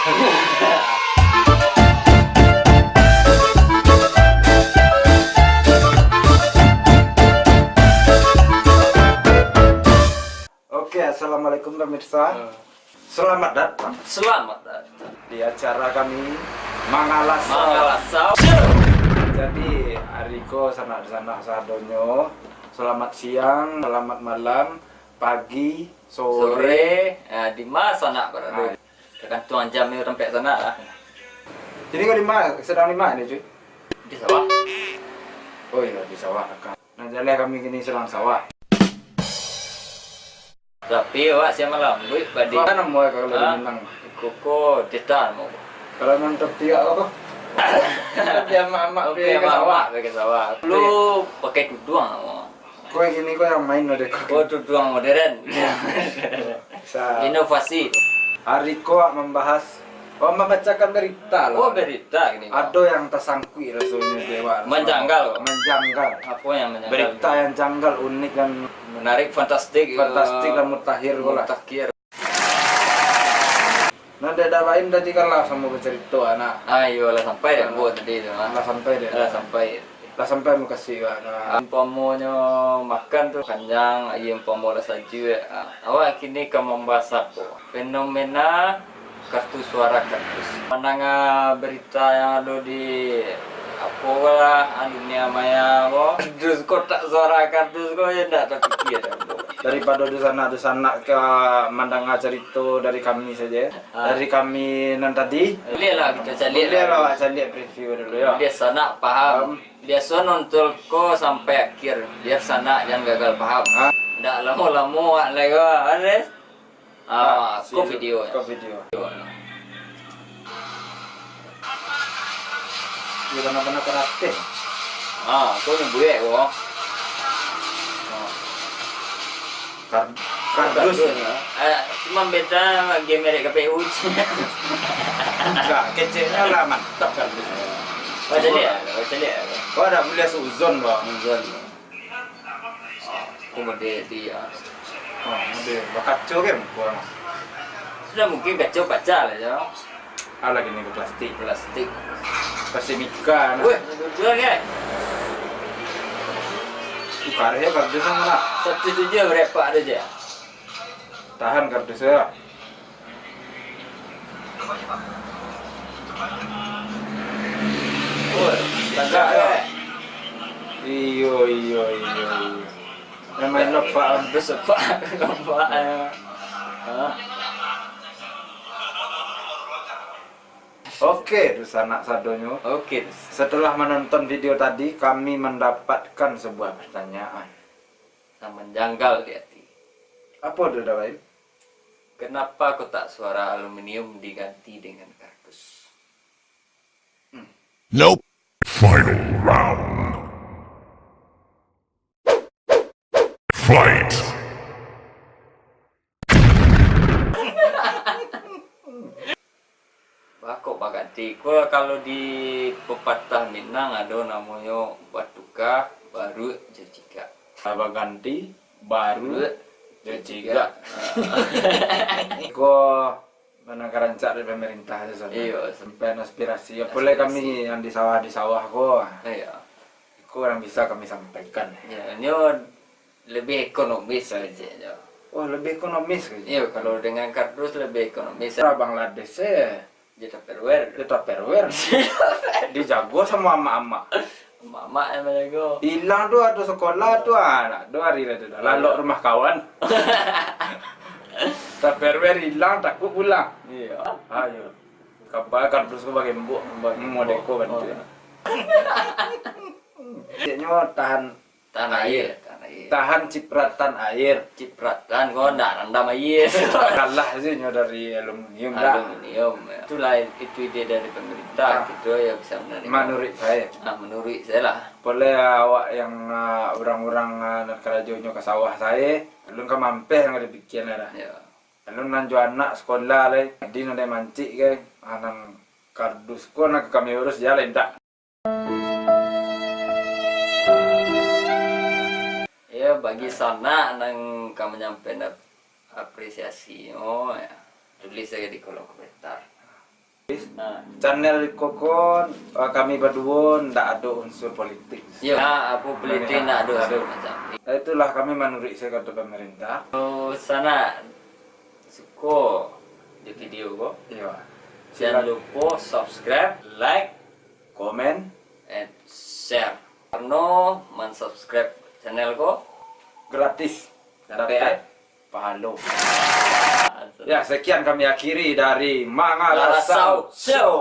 Oke, assalamualaikum pemirsa. Selamat datang. Selamat datang Di acara kami Mangalas. Jadi Ariko sanak-sanak sadonyo. Selamat siang, selamat malam, pagi, sore. Di mana sana berada? Tergantung jamnya sampai sana lah. Jadi kau di mana? Sedang di mana cuy? Di sawah. Oh iya di sawah. Nah jadi kami kini sedang sawah. Tapi awak siang malam, duit badi. Mana mau kalau di Minang? Koko tidak mau. Kalau mantap tiga apa? Dia mak Oke, pakai sawah. Lu pakai tuduang mau. Kau gini kau yang main ada kau. Oh, tuduang modern. Bisa. Inovasi. Ariko membahas. Oh membacakan berita loh. Oh, berita gini. Ada yang tersangkui rasanya dewa. Menjanggal. Menjanggal. Apa yang menjanggal? Berita yang janggal, unik dan menarik, fantastik dan mutakhir bola. Mutakhir. Nah, ada lain tadi kan lah sama bercerita anak. Ayo lah sampai dah buat tadi tu. Lah sampai deh. Lah sampai mau kasih anak. Umpamanya makan tu kenyang, ayam umpamanya saja. Awak kini kamu membahas apa? Fenomena kartu suara kardus. Pandangan berita yang ada di apa lah dunia maya kok. Kardus kotak suara kardus kok ya tak terpikir. Daripada di sana ke mandang cerita dari kami saja. Dari kami nan tadi. Lihatlah kita cari. Lihatlah cari preview dulu ya. Dia sana paham. Biasa nonton ko sampai akhir. Biar sana jangan gagal paham. Ndak lama-lama lagi Ares. Ko video. Dia benar-benar kreatif. Ko ni buat ko. Kardus. Cuma beda game merek KPU. Enggak, kecilnya lah mantap kardus. Baca lihat. Kau ada boleh suzon loh. Ko dia. Oh, ada bakacau kan? Sudah mungkin kacau baca lah ya. Lagi nih plastik. Plastik mika. Weh, dua kan? Karya kardusnya mana? Satu tu je berapa ada je? Tahan kardusnya. Oh, Enggak ya. Iyo. Main lepak bersepak lepak. Oke, terus anak sadonyo. Oke. Setelah menonton video tadi, kami mendapatkan sebuah pertanyaan. Yang menjanggal di hati. Apa itu lain? Kenapa kotak suara aluminium diganti dengan kardus? Nope. Final round. Fight. Kok ganti? Kalau di pepatah Minang ada namanya batuka baru jejika. Abang ganti baru Jejika. Kok mana kerancak dari pemerintah itu Iya, sampai aspirasi. Ya boleh kami yang di sawah kok. Iya. Kurang bisa kami sampaikan. Ya, ini lebih ekonomis saja. Ya. Wah, lebih ekonomis gitu. Iya, kalau dengan kardus lebih ekonomis. Bangladesh Jadi Tupperware. Tupperware. Dijago sama ama-ama. Mama emang jago. Hilang tuh ada sekolah tuh anak 2 hari itu lalu rumah kawan. Tupperware hilang takut pulang. Iya. Ayo. Kabar kardus ko bagi mbok mau deko bantu. Dia tahan Tanah air. tahan cipratan air. Cipratan kok ndak rendam air. Kalah sih dari aluminium dah. Aluminium. Itulah itu ide dari pemerintah gitu ya bisa menerima. Menurut saya. Menurut saya lah. Boleh awak yang orang-orang kerajanya ke sawah saya, lu kan mampir yang ada bikin lah. Ya. Lu nanju anak sekolah lah, di nanti mancik ke, anak kardus ko nak kami urus jalan tak. Ya bagi sana nang kamu nyampe apresiasi. Oh ya. Tulis saja di kolom komentar. Nah, Channel kokon kami berdua ndak ada unsur politik. ya, aku politik nak ada macam. Itulah kami menurut saya kata pemerintah. So, sana suka di video ko. Iya. Jangan lupa subscribe, like, Komen and share. Karena subscribe channel ko gratis. sampai Dapat pahala. Ah, Ya, sekian kami akhiri dari Larasau Mangalasau Show.